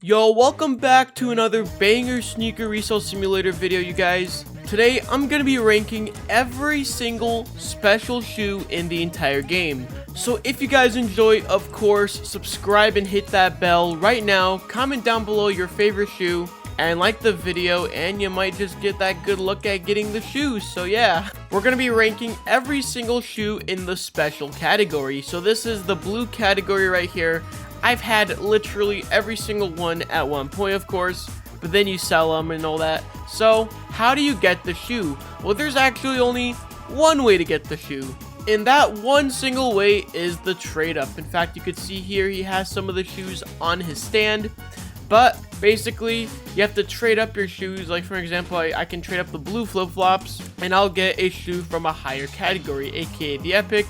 Yo, welcome back to another banger sneaker resale simulator video, you guys. Today, I'm gonna be ranking every single special shoe in the entire game. So if you guys enjoy, of course, subscribe and hit that bell right now. Comment down below your favorite shoe and like the video, and you might just get that good look at getting the shoes. So yeah, we're gonna be ranking every single shoe in the special category. So this is the blue category right here. I've had literally every single one at one point, of course, but then you sell them and all that. So how do you get the shoe? Well, there's actually only one way to get the shoe, and that one single way is the trade up. In fact, you could see here he has some of the shoes on his stand, but basically you have to trade up your shoes. Like for example, I can trade up the blue flip-flops and I'll get a shoe from a higher category, aka the epic,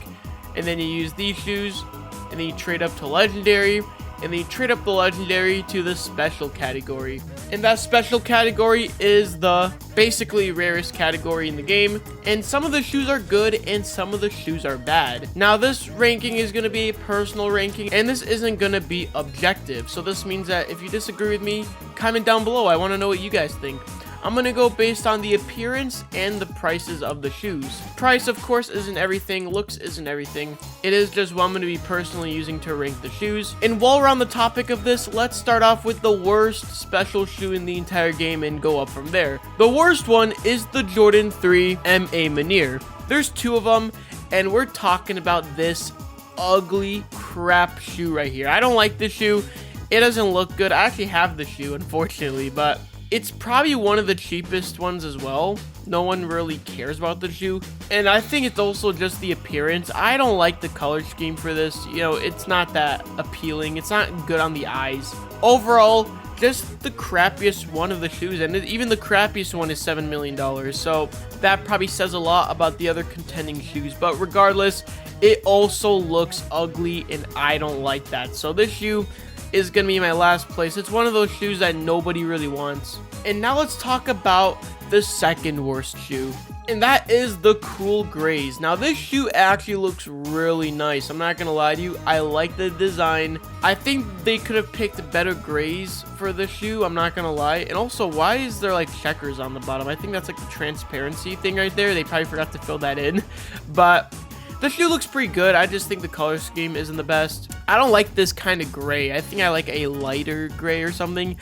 and then you use these shoes and then you trade up to legendary, and then you trade up the legendary to the special category. And that special category is the basically rarest category in the game, and some of the shoes are good and some of the shoes are bad. Now this ranking is going to be a personal ranking, and this isn't going to be objective, so this means that if you disagree with me, comment down below. I want to know what you guys think. I'm gonna go based on the appearance and the prices of the shoes. Price, of course, isn't everything. Looks isn't everything. It is just what I'm gonna be personally using to rank the shoes. And while we're on the topic of this, let's start off with the worst special shoe in the entire game and go up from there. The worst one is the Jordan 3 Ma Maniere. There's two of them, and we're talking about this ugly crap shoe right here. I don't like this shoe. It doesn't look good. I actually have the shoe, unfortunately, but it's probably one of the cheapest ones as well. No one really cares about the shoe. And I think it's also just the appearance. I don't like the color scheme for this. You know, it's not that appealing. It's not good on the eyes. Overall, just the crappiest one of the shoes. And even the crappiest one is $7 million. So that probably says a lot about the other contending shoes. But regardless, it also looks ugly and I don't like that. So this shoe is gonna be my last place. It's one of those shoes that nobody really wants. And now let's talk about the second worst shoe, and that is the cool grays. Now this shoe actually looks really nice. I'm not gonna lie to you, I like the design. I think they could have picked better grays for the shoe, I'm not gonna lie. And also, why is there like checkers on the bottom? I think that's like the transparency thing right there. They probably forgot to fill that in. But the shoe looks pretty good. I just think the color scheme isn't the best. I don't like this kind of gray. I think I like a lighter gray or something.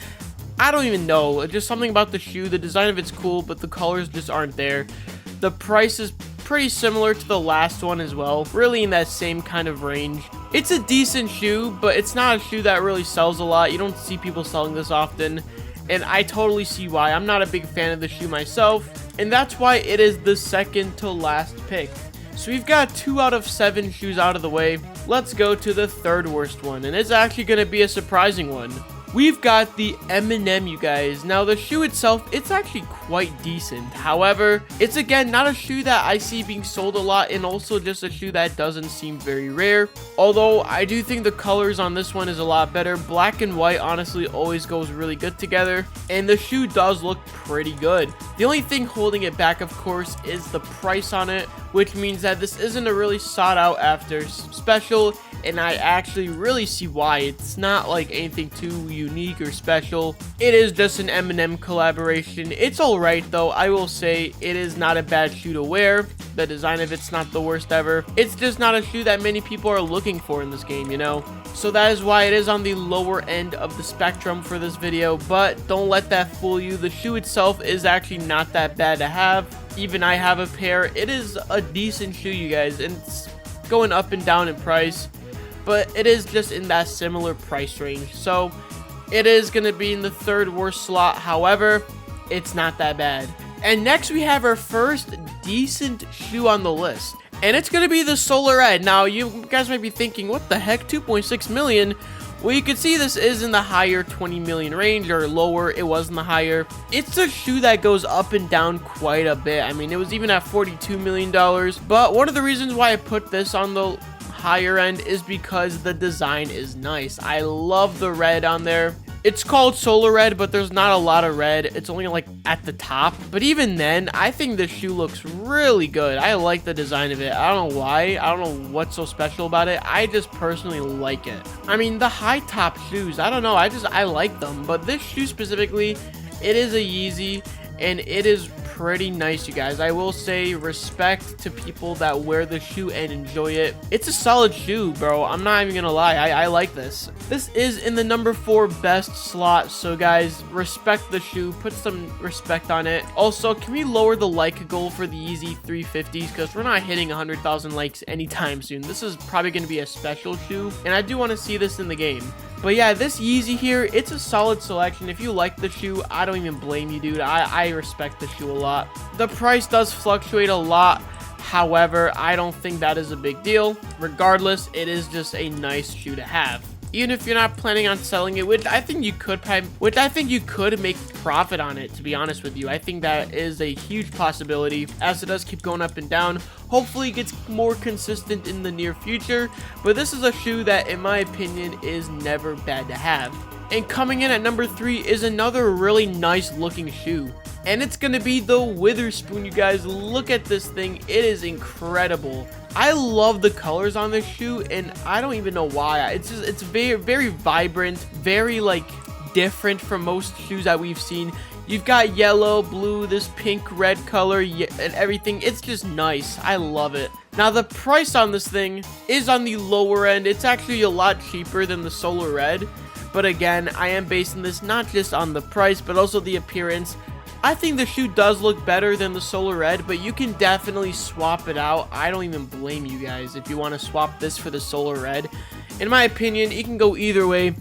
I don't even know. Just something about the shoe. The design of it's cool, but the colors just aren't there. The price is pretty similar to the last one as well. Really in that same kind of range. It's a decent shoe, but it's not a shoe that really sells a lot. You don't see people selling this often, and I totally see why. I'm not a big fan of the shoe myself, and that's why it is the second to last pick. So we've got 2 out of 7 shoes out of the way. Let's go to the third worst one, and it's actually going to be a surprising one. We've got the Emenem, you guys. Now the shoe itself, it's actually quite decent. However, it's again not a shoe that I see being sold a lot, and also just a shoe that doesn't seem very rare. Although I do think the colors on this one is a lot better. Black and white honestly always goes really good together, and the shoe does look pretty good. The only thing holding it back, of course, is the price on it, which means that this isn't a really sought out after special, and I actually really see why. It's not like anything too unique or special. It is just an Emenem collaboration. It's alright though. I will say it is not a bad shoe to wear. The design of it's not the worst ever. It's just not a shoe that many people are looking for in this game, you know? So that is why it is on the lower end of the spectrum for this video, but don't let that fool you. The shoe itself is actually not that bad to have. Even I have a pair. It is a decent shoe, you guys, and it's going up and down in price, but it is just in that similar price range. So it is going to be in the third worst slot. However, it's not that bad. And next we have our first decent shoe on the list, and it's going to be the Solar Red. Now you guys might be thinking, what the heck, 2.6 million? Well, you can see this is in the higher 20 million range, or lower. It was in the higher. It's a shoe that goes up and down quite a bit. I mean, it was even at $42 million. But one of the reasons why I put this on the higher end is because the design is nice. I love the red on there. It's called Solar Red, but there's not a lot of red. It's only like at the top. But even then, I think this shoe looks really good. I like the design of it. I don't know why. I don't know what's so special about it. I just personally like it. I mean, the high top shoes, I don't know. I like them. But this shoe specifically, it is a Yeezy, and it is pretty nice, you guys. I will say respect to people that wear the shoe and enjoy it. It's a solid shoe, bro. I'm not even gonna lie. I like this. This is in the number 4 best slot, so guys, respect the shoe. Put some respect on it. Also, can we lower the like goal for the Yeezy 350s, because we're not hitting 100,000 likes anytime soon. This is probably gonna be a special shoe, and I do want to see this in the game. But yeah, this Yeezy here, it's a solid selection. If you like the shoe, I don't even blame you, dude. I respect the shoe a lot. The price does fluctuate a lot. However, I don't think that is a big deal. Regardless, it is just a nice shoe to have. Even if you're not planning on selling it, which I think you could make profit on it, to be honest with you. I think that is a huge possibility, as it does keep going up and down. Hopefully it gets more consistent in the near future, but this is a shoe that, in my opinion, is never bad to have. And coming in at number 3 is another really nice looking shoe. And it's going to be the Wotherspoon, you guys. Look at this thing. It is incredible. I love the colors on this shoe, and I don't even know why. It's very, very vibrant, very, like, different from most shoes that we've seen. You've got yellow, blue, this pink, red color, and everything. It's just nice. I love it. Now, the price on this thing is on the lower end. It's actually a lot cheaper than the Solar Red. But again, I am basing this not just on the price, but also the appearance. I think the shoe does look better than the Solar Red, but you can definitely swap it out. I don't even blame you guys if you want to swap this for the Solar Red. In my opinion, it can go either way.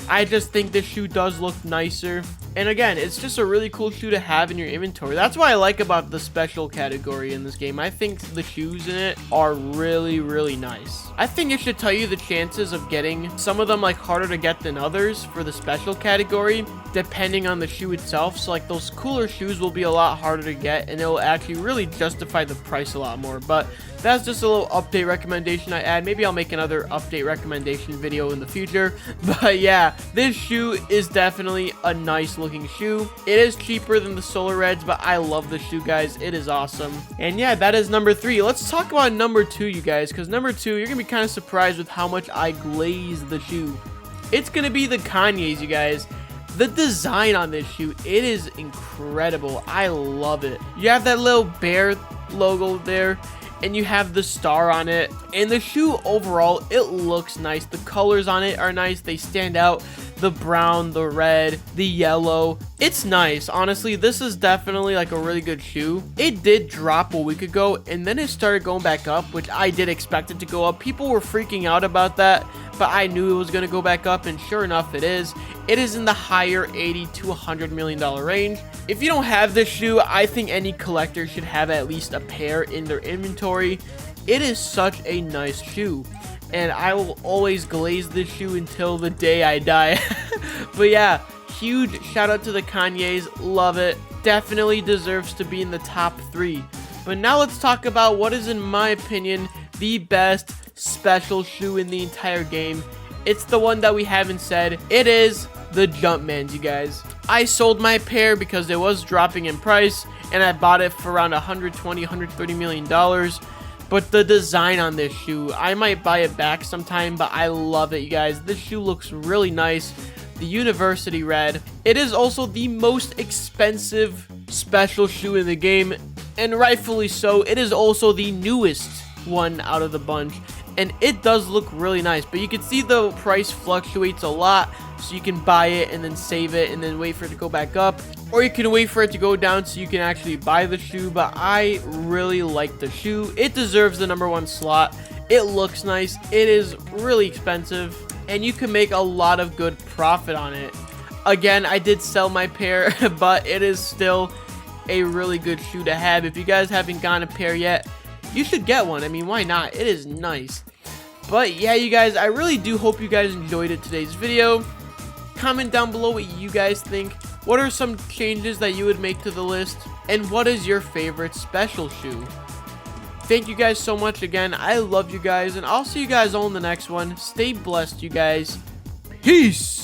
I just think this shoe does look nicer. And again, it's just a really cool shoe to have in your inventory. That's what I like about the special category in this game. I think the shoes in it are really, really nice. I think it should tell you the chances of getting some of them like harder to get than others for the special category, depending on the shoe itself. So like those cooler shoes will be a lot harder to get, and it will actually really justify the price a lot more. But that's just a little update recommendation I add. Maybe I'll make another update recommendation video in the future. But yeah, this shoe is definitely a nice looking shoe. It is cheaper than the Solar Reds, but I love the shoe, guys. It is awesome. And yeah, that is number 3. Let's talk about number 2, you guys, because number 2, you're gonna be kind of surprised with how much I glaze the shoe. It's gonna be the Kanye's, you guys. The design on this shoe, it is incredible. I love it. You have that little bear logo there, and you have the star on it, and the shoe overall, it looks nice. The colors on it are nice. They stand out. The brown, the red, the yellow, it's nice. Honestly, this is definitely like a really good shoe. It did drop a week ago, and then it started going back up, which I did expect it to go up. People were freaking out about that, but I knew it was going to go back up, and sure enough, it is. It is in the higher $80 to $100 million range. If you don't have this shoe, I think any collector should have at least a pair in their inventory. It is such a nice shoe, and I will always glaze this shoe until the day I die. But yeah, huge shout out to the Kanye's. Love it. Definitely deserves to be in the top 3. But now let's talk about what is, in my opinion, the best special shoe in the entire game. It's the one that we haven't said. It is the Jumpmans, you guys. I sold my pair because it was dropping in price, and I bought it for around $120, $130 million. But the design on this shoe, I might buy it back sometime, but I love it, you guys. This shoe looks really nice. The University Red. It is also the most expensive special shoe in the game, and rightfully so. It is also the newest one out of the bunch, and it does look really nice. But you can see the price fluctuates a lot, so you can buy it and then save it and then wait for it to go back up, or you can wait for it to go down so you can actually buy the shoe. But I really like the shoe. It deserves the number 1 slot. It looks nice. It is really expensive, and you can make a lot of good profit on it. Again, I did sell my pair, but it is still a really good shoe to have. If you guys haven't gotten a pair yet, you should get one. I mean, why not? It is nice. But yeah, you guys, I really do hope you guys enjoyed today's video. Comment down below what you guys think. What are some changes that you would make to the list? And what is your favorite special shoe? Thank you guys so much again. I love you guys, and I'll see you guys all in the next one. Stay blessed, you guys. Peace!